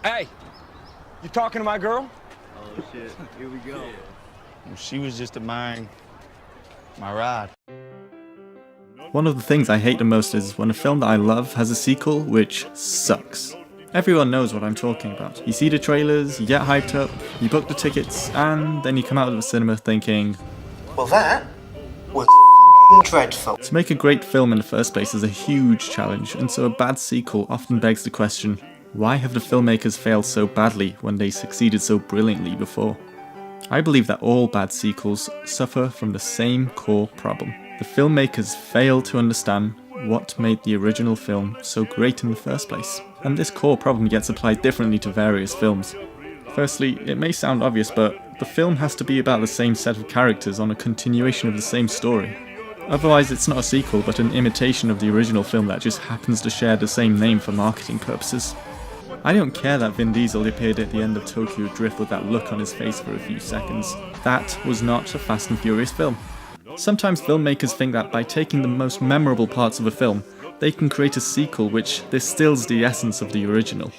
Hey, you talking to my girl? Oh shit, here we go. Well, she was just admiring my ride. One of the things I hate the most is when a film that I love has a sequel which sucks. Everyone knows what I'm talking about. You see the trailers, you get hyped up, you book the tickets, and then you come out of the cinema thinking, well, that was f***ing dreadful. To make a great film in the first place is a huge challenge, and so a bad sequel often begs the question, why have the filmmakers failed so badly when they succeeded so brilliantly before? I believe that all bad sequels suffer from the same core problem. The filmmakers fail to understand what made the original film so great in the first place. And this core problem gets applied differently to various films. Firstly, it may sound obvious, but the film has to be about the same set of characters on a continuation of the same story. Otherwise, it's not a sequel, but an imitation of the original film that just happens to share the same name for marketing purposes. I don't care that Vin Diesel appeared at the end of Tokyo Drift with that look on his face for a few seconds. That was not a Fast and Furious film. Sometimes filmmakers think that by taking the most memorable parts of a film, they can create a sequel which distills the essence of the original.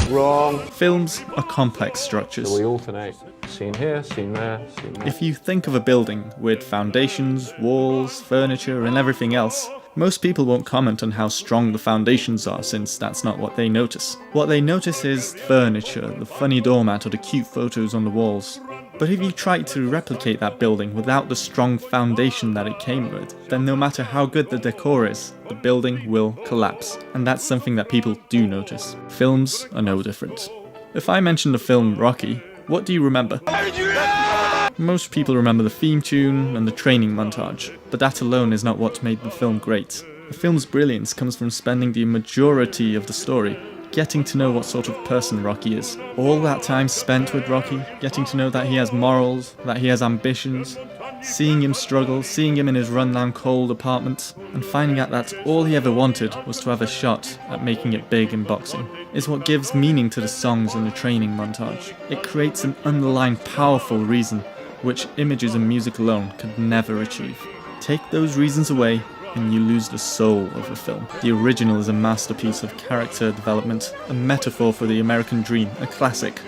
Wrong. Films are complex structures. So we alternate. Scene here, scene there, scene there. If you think of a building with foundations, walls, furniture, and everything else, most people won't comment on how strong the foundations are, since that's not what they notice. What they notice is furniture, the funny doormat, or the cute photos on the walls. But if you try to replicate that building without the strong foundation that it came with, then no matter how good the decor is, the building will collapse. And that's something that people do notice. Films are no different. If I mention the film Rocky, what do you remember? Most people remember the theme tune and the training montage, but that alone is not what made the film great. The film's brilliance comes from spending the majority of the story getting to know what sort of person Rocky is. All that time spent with Rocky, getting to know that he has morals, that he has ambitions, seeing him struggle, seeing him in his rundown cold apartment, and finding out that all he ever wanted was to have a shot at making it big in boxing, is what gives meaning to the songs and the training montage. It creates an underlying powerful reason which images and music alone could never achieve. Take those reasons away, and you lose the soul of a film. The original is a masterpiece of character development, a metaphor for the American dream, a classic.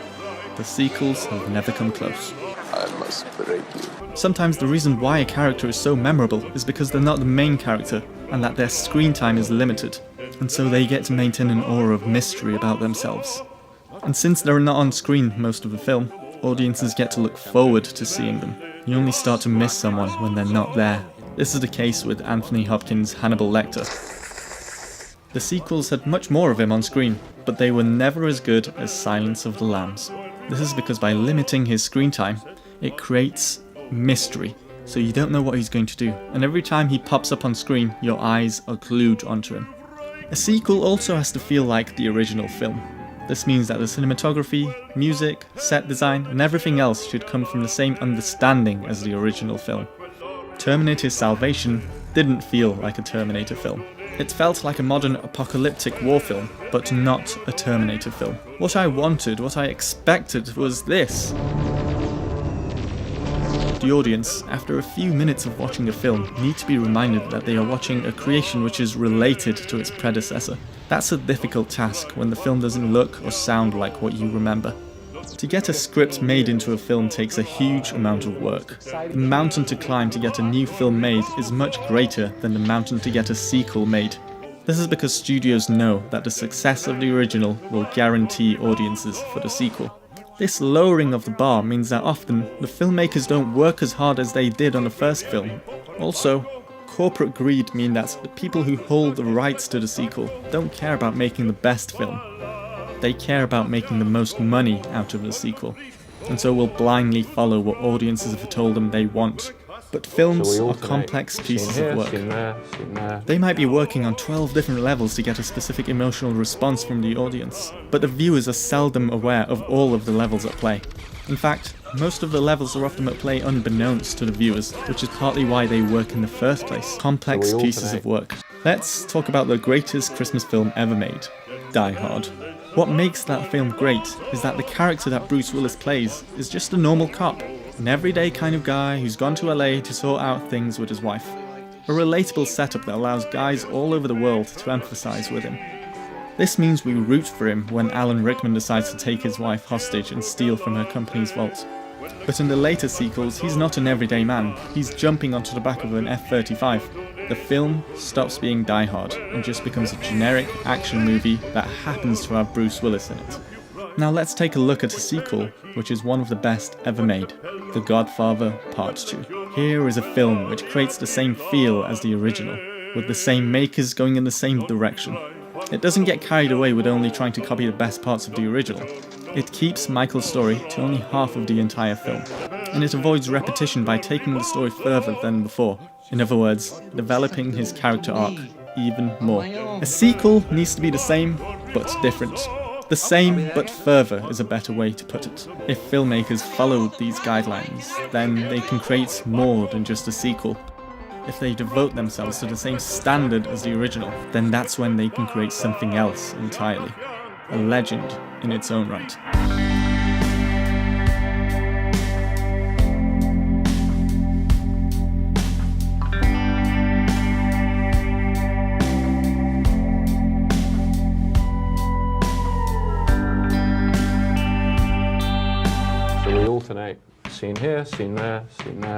The sequels have never come close. I must break you. Sometimes the reason why a character is so memorable is because they're not the main character, and that their screen time is limited, and so they get to maintain an aura of mystery about themselves. And since they're not on screen most of the film, audiences get to look forward to seeing them. You only start to miss someone when they're not there. This is the case with Anthony Hopkins' Hannibal Lecter. The sequels had much more of him on screen, but they were never as good as Silence of the Lambs. This is because by limiting his screen time, it creates mystery, so you don't know what he's going to do, and every time he pops up on screen, your eyes are glued onto him. A sequel also has to feel like the original film. This means that the cinematography, music, set design, and everything else should come from the same understanding as the original film. Terminator Salvation didn't feel like a Terminator film. It felt like a modern apocalyptic war film, but not a Terminator film. What I wanted, what I expected was this. The audience, after a few minutes of watching a film, need to be reminded that they are watching a creation which is related to its predecessor. That's a difficult task when the film doesn't look or sound like what you remember. To get a script made into a film takes a huge amount of work. The mountain to climb to get a new film made is much greater than the mountain to get a sequel made. This is because studios know that the success of the original will guarantee audiences for the sequel. This lowering of the bar means that often the filmmakers don't work as hard as they did on the first film. Also, corporate greed means that the people who hold the rights to the sequel don't care about making the best film. They care about making the most money out of the sequel, and so will blindly follow what audiences have told them they want. But films are complex pieces of work. They might be working on 12 different levels to get a specific emotional response from the audience, but the viewers are seldom aware of all of the levels at play. In fact, most of the levels are often at play unbeknownst to the viewers, which is partly why they work in the first place. Complex pieces of work. Let's talk about the greatest Christmas film ever made, Die Hard. What makes that film great is that the character that Bruce Willis plays is just a normal cop, an everyday kind of guy who's gone to LA to sort out things with his wife. A relatable setup that allows guys all over the world to empathise with him. This means we root for him when Alan Rickman decides to take his wife hostage and steal from her company's vault. But in the later sequels, he's not an everyday man, he's jumping onto the back of an F-35. The film stops being Die Hard and just becomes a generic action movie that happens to have Bruce Willis in it. Now let's take a look at a sequel, which is one of the best ever made, The Godfather Part 2. Here is a film which creates the same feel as the original, with the same makers going in the same direction. It doesn't get carried away with only trying to copy the best parts of the original. It keeps Michael's story to only half of the entire film, and it avoids repetition by taking the story further than before. In other words, developing his character arc even more. A sequel needs to be the same, but different. The same, but further is a better way to put it. If filmmakers followed these guidelines, then they can create more than just a sequel. If they devote themselves to the same standard as the original, then that's when they can create something else entirely. A legend in its own right. So we alternate scene here, scene there, scene there.